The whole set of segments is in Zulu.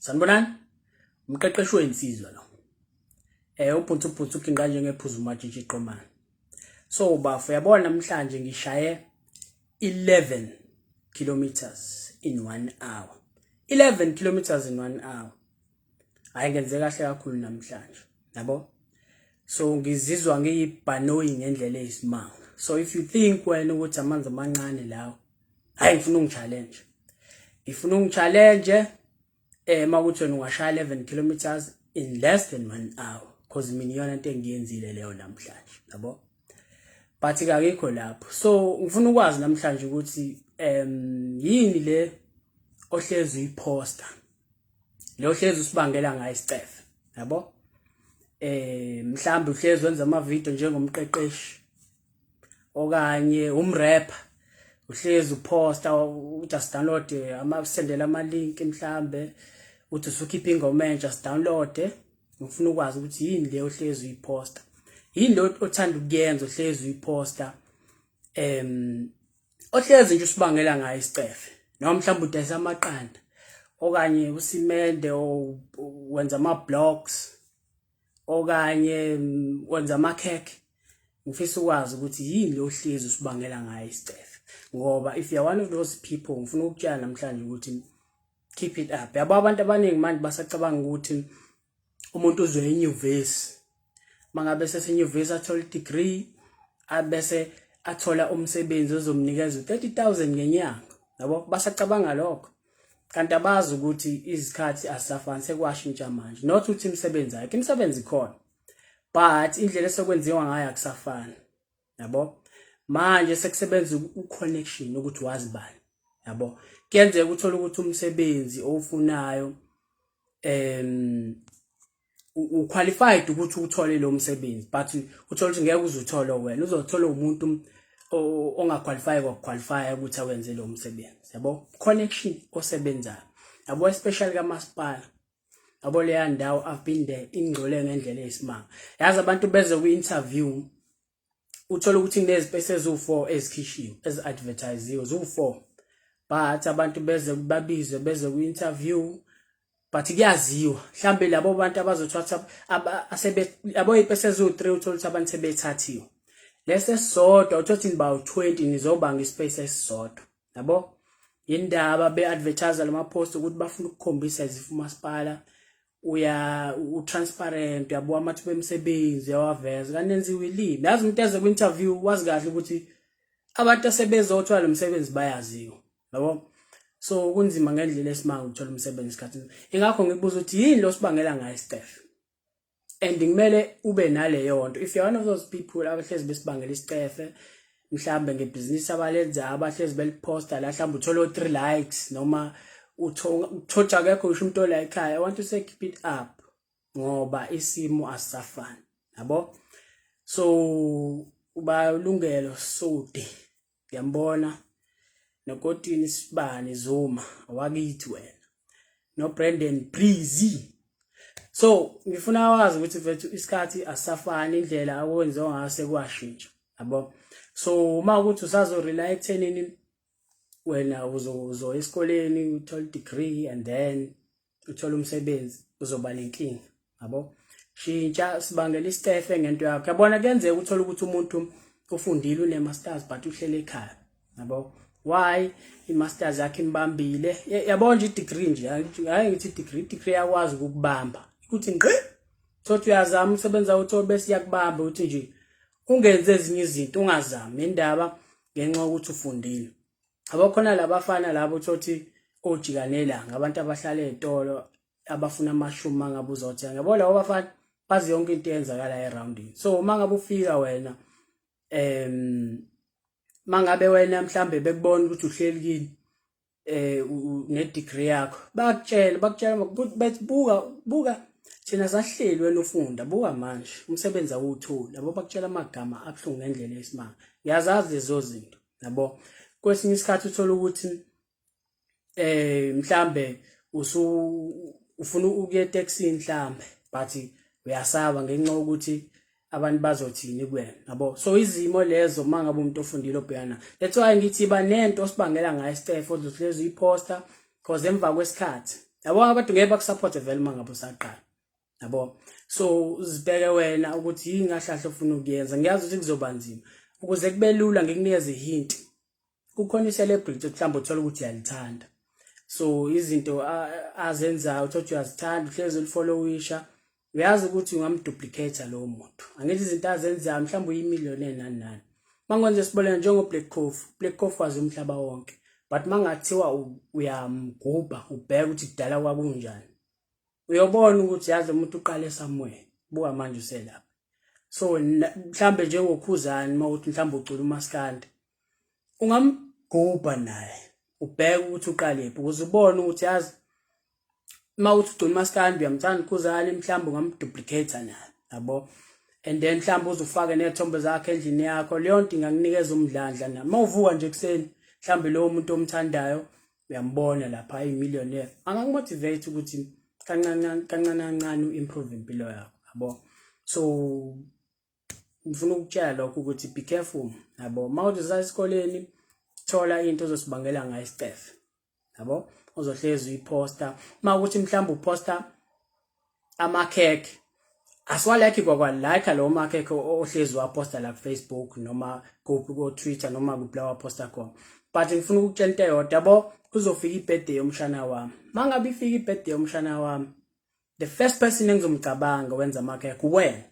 Sanibonani, umqeqeshi wensizwa lo. Ubhuntsu kinga njengephuzu majiji iqomana. So bafu yabona namhlanje ngishaye 11 kilometers in 1 hour. 11 kilometers in 1 hour. Hayi ngenze kahle kakhulu namhlanje. Yabo? So ngizizwa ngiyibhanoyi ngendlela eyisimanga. So if you think wena ukuthi amanzi amancane lawo, hayi ngifuna ungichallenge. Ngifuna ungichallenge makuthi wena ungashaya 11 kilometers in less than 1 hour because mina iyona into engiyenzile leyo namhlanje, yabo? But akekho lapho. So ngifuna ukwazi namhlanje ukuthi yini le ohlezi uyiposta. Le ohlezi usibangela ngayo isicefe, yabo? Mhlambe uhlezi wenza ama video njengomqeqeshi okanye umrapper uhlezi uposta uthi download sendela ama link mhlambe uthi usukhipha ingoma entsha download. Ngifuna ukwazi ukuthi yini le ohlezi uyiposta, yini lo othanda ukuyenza ohlezi uyiposta, ohlezi nje usibangela ngayo isicefe, noma mhlawumbe udayisa amaqanda okanye usimende wenza ama blogs okanye wenza ama cake. Ngifisa ukwazi ukuthi yini lo ohlezi usibangela ngayo isicefe, ngoba if you are one of those people ngifuna ukutshela namhlanje ukuthi keep it up. Yabo abantu abaningi manje basacabanga ukuthi umuntu uzwe enyuvesi mangabe sesenyuvesi athola degree abese athola umsebenzi ozomnikeza 30,000 ngenyanga, yabo? Basacabanga lokho kanti abazi ukuthi izikhathi asafani, sekwashintsha manje. Not ukuthi imisebenzi ayikho, imisebenzi ikhona but indlela esokwenziwa ngayo akusafani, yabo? Manje sekusebenza uconnection ukuthi wazi bani, yabo? Kuyenzeka uthola ukuthi umsebenzi ofunayo uqualified ukuthi uthole lo msebenzi but uthola ukuthi ngeke uzuthola wena, uzothola umuntu ongaqualify kwaqualify ukuthi awenze lo msebenzi, yabo? Connection osebenzayo, yabo? Especially kamasipala, yabo? Leya ndawo I've been there, ingcole ngendlela eyisimanga. Yazi abantu beze ku-interview uthola ukuthi kunezipesi ezu4 ezikhishiwe ezi-advertisiwe zu4 but abantu beze babizwe beze ku-interview but kuyaziwa mhlambe labo bantu abazothatha yabo ipesi ezu3 uthola ukuthi abantu sebethathiwe. Lese sisodwa uthothi niba u20 nizobanga ispace esisodwa, yabo? Indaba be-advertise lama post ukuthi bafuna ukukhombisa izifu masipala u-transparent, yabo? Amathuba emisebenzi yawaveza kanenziwe ilimi. Yazi umuntu eze ku-interview wazi kahle ukuthi abantu asebezothola lo msebenzi bayaziwa, yabo? So kunzima ngendlela esimanga ukuthola umsebenzi isikhathini. Ingakho ngikubuza ukuthi yini lo sibangela ngayo isicefe, and kumele ube naleyo nto. If you're one of those people abahlezi besibangela isicefe mhlambe ngebhizinisi abalenza abahlezi beliposta la mhlambe uthola 3 likes noma uthola akekho usho umuntu la ekhaya, I want to say keep it up ngoba isimo asafani, yabo? So ubalungelo sode ngiyambona noKotini Sibani Zuma wakithi wena no Brandon Breezy. So ngifuna wazi ukuthi mfethu isikhathi asafani, indlela akwenziwa ngase kwashintsha, yabo? So uma ukuthi usazo rely ekuthenini wena uzo esikoleni uthola degree and then uthola umsebenzi uzoba nenkinga, yabo? Shintsha sibangela isicefe ngento yakho. Yabona kuyenzeka uthola ukuthi umuntu ufundile une masters but uhlele ekhaya, yabo? Why? I-masters yakhe imbambile, yabo? Nje i-degree nje, hayi ngithi degree yakwazi ukubamba ukuthi ngqi thothi uyazama umsebenza uthola bese yakubamba uthi nje ungenze ezinye izinto ungazami indaba ngenxa ukuthi ufundile. Abakhona labafana labo thothi ojikanelanga abantu abahlala ezitolo abafuna amashumi mangabe uzothenga, yabo? Labo bafana bazi yonke into eyenzakala around. So mangabe ufika wena mangabe wena mhlambe bekubona ukuthi uhleli kini ne degree yakho bakutshela buka thina sahleli wena ufunda, buka manje umsebenzi awuthola, yabo? Bakutshela amagama abhlungu ngendlela esimanga. Ngiyazazi lezo zinto, yabo? Kwesinye isikhathi uthola ukuthi mhlambe ufuna ukuya etaxini mhlambe but uyasaba ngenxa ukuthi abantu bazothini kuwena, yabo? So izimo lezo mangabe umuntu ofundile obhekana. That's why ngithi iba nento osibangela ngayo isicefe ozohlezi uyiposta because emva kwesikhathi yabo abantu ngeke bakusupport vele mangabe usaqala yabo. So uzibheke wena ukuthi yini kahle ufuna ukuyenza. Ngiyazi ukuthi kuzoba nzima ukuze kube lula ngikunikeze ihint. Kukhona i-celebrity mhlawumbe uthola ukuthi uyalithanda, so izinto azenzayo uthothi uyazithanda, uhlezi ulifollowisha, uyazi ukuthi ungamduplicate lowo muntu. Angithi izinto azenzayo mhlawumbe uyimillionaire nani. Mangwenze sibonela njengo-Black Coffee wazi umhlaba wonke, but mangathiwa uyamgubha ubheka ukuthi kudala kwakunjani, uyobona ukuthi yazi umuntu uqale somewhere, buka manje uselapha. So mhlambe njengoKhuzani mawuthi mhlambe ucula uMaskandi, ungamgubha naye ubheke ukuthi uqalephi ukuze ubone ukuthi yazi mawuthi ucula uMaskandi uyamthanda uKhuzani, mhlambe ungamduplicate naye yabo. And then mhlambe uzufake nezithombe zakhe endlini yakho, leyo nto ingakunikeza umdlandla na. Mawuvuka nje kuseni mhlambe lowo muntu omthandayo uyambona lapha ayimillionaire, angakumotivate ukuthi kancane u-improve impilo yakho yabo. So ngifuna ukutshela lokho ukuthi be careful yabo. Mawuthi usayesikoleni thola into ozosibangela ngayo isitefe yabo, uzohlezi uyiposta. Mawukuthi mhlambe uposta amakhekhe, asiwalike kwakwalike lo makhekhe ohlezi waposta la Facebook noma ku Twitter noma kuphi la waposta khona. But ngifuna ukutshela into eyodwa yabo, kuzofika ibirthday yomshana wami. Mangabe ifika ibirthday yomshana wami, the first person engizomcabanga wenza amakhekhe wena,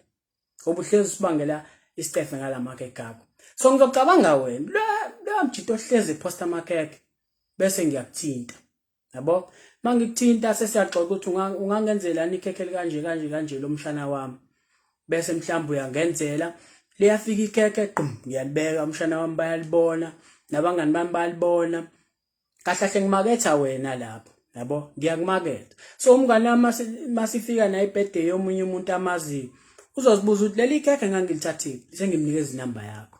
ngoba uhlezi usibangela isitefe ngalamakeke akho. So ngizocabanga wena lo mjito ohlezi eposta amakhekhe bese ngiyakuthinta yabo. Mangikuthinta sesiyaxoxa ukuthi ungangenzelani ikhekhe kanje lomshana wami, bese mhlawumbe uyangenzela liyafika ikhekhe ngiyalibeka, umshana wami bayalibona, nabangani bami bayalibona, kahle ngimaketha wena lapho yabo, ngiyakumaketha. So umngane wami masifika na ibirthday yomunye umuntu amaziyo, uzozibuza ukuthi leli khekhe ngangilithathile, sengimnikeza inamba yakho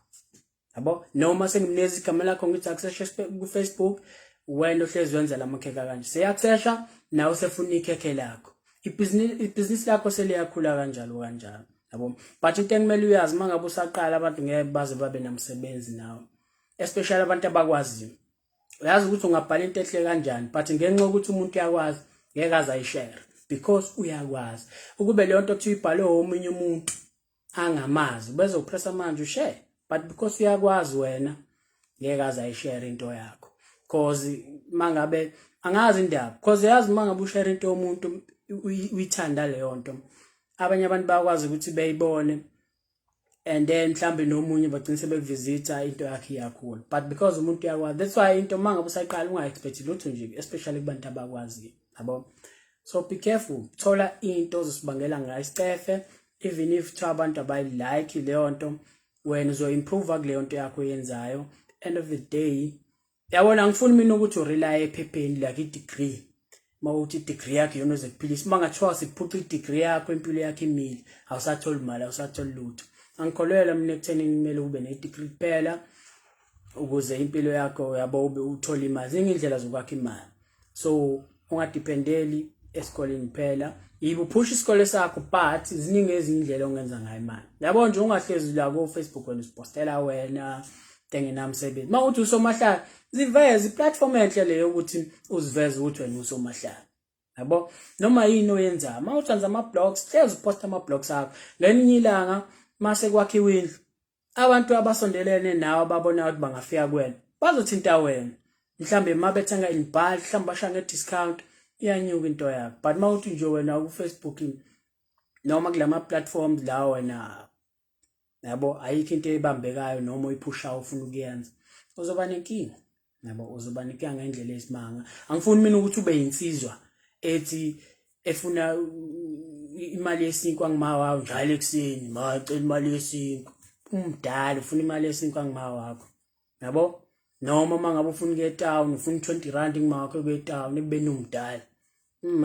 yabo, noma sengimnikeza igama lakho ngithi access ku Facebook, wena ohlezi wenza lamakhekhe kanje siyakushesha nawe usefuna ikhekhe lakho, ibhizinisi lakho seliyakhula kanjalo yabo. But into engimele uyazi mangabe usaqala abantu ngeke baze babe namsebenzi nawe, especially abantu abakwaziyo. Uyazi ukuthi ungabhala into ehle kanjani, but ngenxa ukuthi umuntu uyakwazi ngeke aze ayishare because uyakwazi. Ukube leyo nto kuthiwa ibhalwe omunye umuntu angamazi beze upressa manje ushare, but because uyakwazi wena ngeke aze ayishare into yakho. Cause mangabe angazi indaba, cause yazi mangabe ushare into yomuntu uyithanda leyo nto, abanye abantu bayakwazi ukuthi beyibone and then mhlambe nomunye bagcina sebekuvisita into yakhe iyakhula. But because umuntu uyakwazi, that's why into mangabe usaqala ungaexpect lutho nje, especially kubantu abakwazi yabo. So be careful, thola into ozosibangela ngayo isitefe, even if abantu abayilike leyo nto, wena uzoimprove kuleyo nto yakho yenzayo. End of the day yabona, ngifuni mina ukuthi urely ephepheni like i-degree. Mawuthi i-degree yakho yona uzekuphilisa, mangathiwa siphuca i-degree yakho impilo yakho imile, awusatholi imali, awusatholi lutho. Angikholelwa mina ekuthenini kumele ube ne-degree kuphela ukuze impilo yakho yabo ube uthola imali. Ziningi indlela zokwakha imali, so ungadependeli esikoleni kuphela. Yibo push isikole sakho, but ziningi ezinye indlela ongenza ngayo imali yabo. Nje ungahlezi la ku Facebook wena usipostela wena tengenamsebenzi. Mawuthi usomahlala, ziveze iplatform enhle leyo ukuthi uziveze ukuthi wena usomahlala yabo, noma yini oyenza. Mawuthi wenza ama-blogs, hlezi uposta ama-blogs akho, ngelinye ilanga mase kwakhiwa indlu, abantu abasondelene nawe ababona ukuthi bangafika kuwena bazothinta wena, mhlambe mabethenga inbhali, mhlambe basha nge-discount, iyanyuka into yakho. But mawuthi nje wena ku-Facebook noma kulama platforms la wena yabo ayikho into ebambekayo noma uyiphushayo ufuna ukuyenza, uzoba nenkinga yabo, uzoba nenkinga ngendlela esimanga. Angifuni mina ukuthi ube yinsizwa ethi efuna imali yesinkwa ngimawa njalo ekseni, macela imali yesinkwa. Umdala ufuna imali yesinkwa ngimawa wakho yabo, noma mangabe ufuna ukuya etown ufuna 20 rand ngimawa wakho kuya etown ekube nomdala,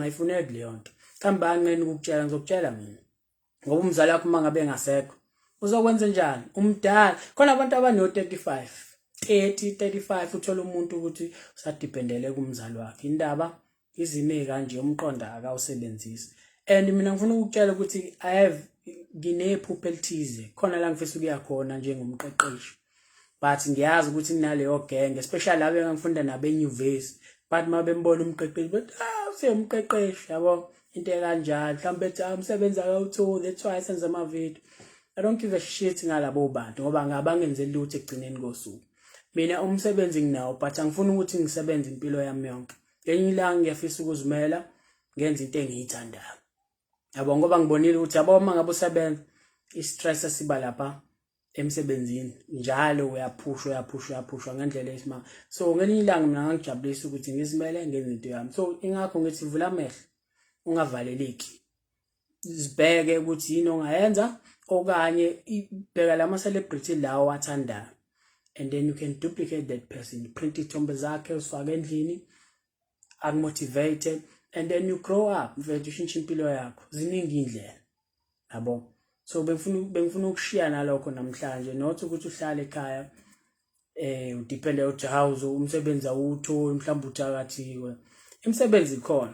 ayifuneki leyo nto. Kambe anqeni ukukutshela, ngizokutshela mina ngoba umzali wakho mangabe engasekho uzokwenza njani? Umdala khona abantu abano 35 35 uthola umuntu ukuthi usadependele kumzali wakhe, indaba izime kanje umqonda akawusebenzisi. And mina ngifuna ukutshela ukuthi I have nginephupho elithize khona la ngifisa ukuya khona njengomqeqeshi, but ngiyazi ukuthi nginaleyo gang, especially labo engifunda nabe enyuvesi, but mabembona umqeqeshi but useyumqeqeshi yabo into ekanjalo mhlawumbe ethi umsebenzi akawutholi that's why senza ama video. I don't give a shit ngalabo bantu ngoba ngabangenzeli lutho ekugcineni kosuku. Mina umsebenzi nginawo but angifuni ukuthi ngisebenze impilo yami yonke. Ngenye ilanga ngiyafisa ukuzimela ngenza into engiyithandayo. Yabo ngoba ngibonile ukuthi yabo uma ngabe usebenza i-stress siba lapha emsebenzini njalo uyaphushwa ngendlela esimanga. So ngelinye ilanga mina ngangijabulisa ukuthi ngizimele ngenze into yami. So ingakho ngithi vula amehlo ungavaleleki. Sibheke ukuthi yini ongayenza okanye ibheka lama celebrity lawo wathandayo. And then you can duplicate that person. Print ithombe zakhe usifake endlini akumotivated and then you grow up mfethu ushintsha impilo yakho. Ziningi indlela. Yabo. So bengifuna ukushiya nalokho namhlanje not ukuthi uhlale ekhaya udepende uJaws umsebenzi awutholi mhlawumbe uthakathiwe. Imisebenzi ikhona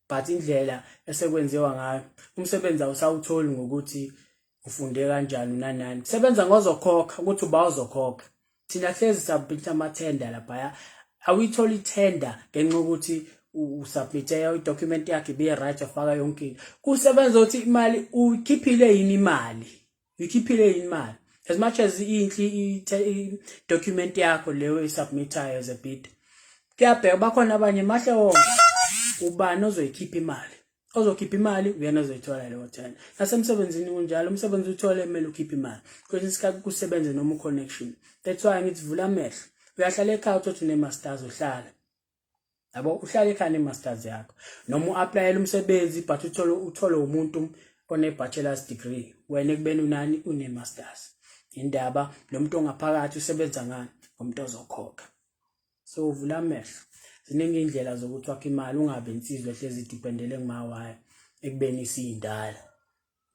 but indlela esekwenziwa ngayo umsebenzi awusawutholi ngokuthi ufunde kanjani unanani. Sebenza ngozokhokha ukuthi uba uzokhokha. Thina hlezi submit ama-tender lapha awuyitholi tender ngenxa ukuthi usubmite i-document yakhe be right wafaka yonke into. Kusebenza ukuthi imali ukhiphile yini imali. Ukhiphile yini imali. As much as i-document yakho leyo isubmitayo as a bid. Kuyabheka bakhona abanye mahle wonke ubani ozoyikhipha imali. Ozokhipha imali uyena ozoyithola leyo tender. Nasemsebenzini kunjalo umsebenzi uthole emele ukhipha imali. Kwesinye isikhathi kusebenze noma connection. That's why ngithi vula amehlo. Uyahlala ekhaya uthi une-masters uhlala. Yabo uhlala ekhaya ne-masters yakho. Noma u-applyela umsebenzi but uthole umuntu one-bachelor's degree. Wena ekubeni unani une-masters. Indaba lo muntu ongaphakathi usebenza ngani umuntu ozokhokha. So vula amehlo. Ziningi indlela zokuthi wakhe imali ungabe insizwe ehlezi idependele kumawayo ekubeni isindala.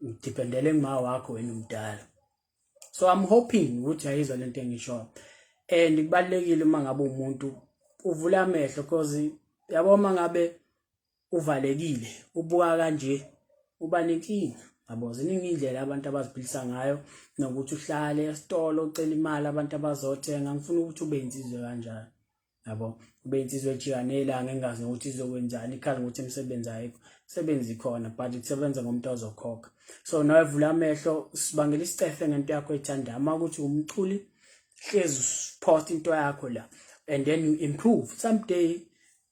Udependele kuma wakho wena umdala. So I'm hoping ukuthi ayizwa lento engisho. And kubalekile uma ngabe umuntu uvula amehlo because yabo uma ngabe uvalekile ubuka kanje uba nenkinga. Yabo ziningi indlela abantu abaziphilisa ngayo nokuthi uhlale esitolo ucela imali abantu abazothenga. Ngifuna ukuthi ube insizwe kanjalo. Yabo ube insizwe ejikanela ngengazi ukuthi izokwenzani ikhala ukuthi emsebenzi ayikho. Sebenzi ikhona but ukusebenza ngomuntu ozokhokha. So nawe vula amehlo sibangela isicefe ngento yakho ethandayo. Uma ukuthi umculi hlezi support into yakho la and then you improve someday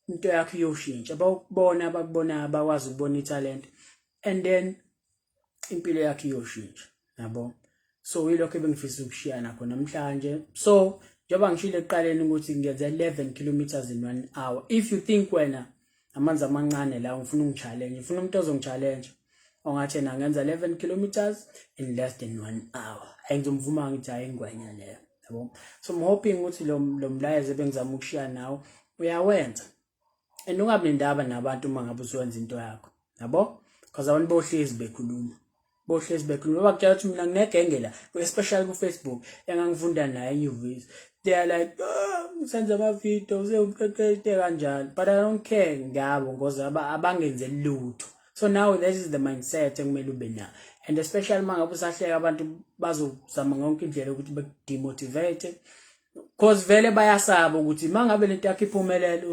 into yakho iyoshintsha. Abakubona abakwazi ukubona italent and then impilo yakho iyoshintsha. Yabo. So yilokho ebengifisa ukushiya nakho namhlanje. So njengoba ngishilo eqaleni ukuthi ngenza 11 kilometers in 1 hour. If you think wena amanzi amancane la ngifuna ungichallenge, ngifuna umuntu ozongichallenge ongathi na ngenza 11 kilometers in less than 1 hour. Ayingizomvuma ngithi ayingwenya leyo. Yabo. So I'm hoping ukuthi lo mlayezo bengizama ukushiya nawo uyawenza. And ungabe nendaba nabantu uma ngabe usuwenza into yakho. Yabo? Because abantu bohlezi bekhuluma. Bohlezi bekhuluma. Ngoba kuthiwa ukuthi mina nginegenge la, especially ku Facebook, engangifunda naye enyuvesi. They are like, senza ama video usewumqeqeshi kanjalo. But I don't care ngabo ngoba abangenzeli lutho. So now this is the mindset engimele ube na. And especially mangabe usahleka abantu bazozama ngonke indlela ukuthi bedemotivate. Because vele bayasaba ukuthi mangabe lento yakho iphumelele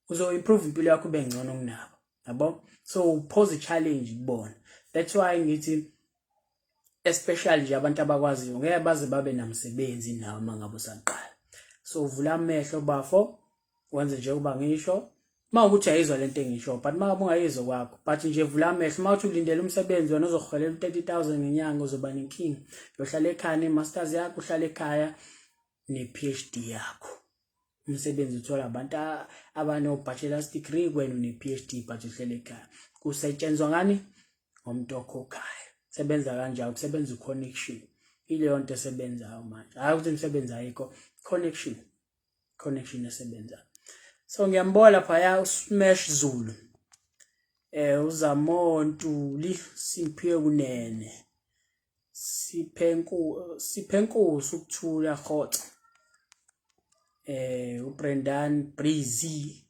uzo-improve impilo yakho ube ngcono kunabo. Yabo? So pose a challenge kubona. That's why ngithi especially nje abantu abakwaziyo ngeke baze babe namsebenzi nawo mangabe usaqala. So vula amehlo bafo wenze nje kuba ngisho mawukuthi ayizwa lento engisho but mangabe ungayizwa kwakho but nje vula amehlo mawuthi ulindele umsebenzi wena ozoholela 30,000 ngenyanga uzoba nenkinga. Uyohlala ekhaya ne-masters yakho uhlala ekhaya ne-PhD yakho. Umsebenzi uthola abantu abano-bachelor's degree wena une-PhD but uhlele ekhaya. Kusetshenzwa ngani? Ngomuntu okhokhayo. Sebenza kanjalo kusebenza uconnection. Ile nto esebenzayo manje. Hayi ukuthi umsebenzi ayikho. Connection esebenza. So ngiyambola phaya uSmash Zulu. Uzamontuli Simphiwe Kunene. Siphenkosi ukuthula Khotsa. uBrendan Breezy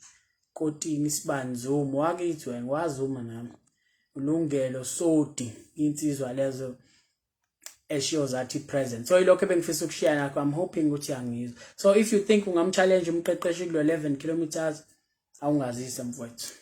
Kotini Sibanzomo wakithi wena wazuma nami. Ulungelo Sodi insizwa lezo eshiyo zathi present. So ilokho ebengifisa ukushare nakho. I'm hoping ukuthi angizwe. So if you think ungamchallenge umqeqeshi kulo 11 kilometers awungazise mfowethu.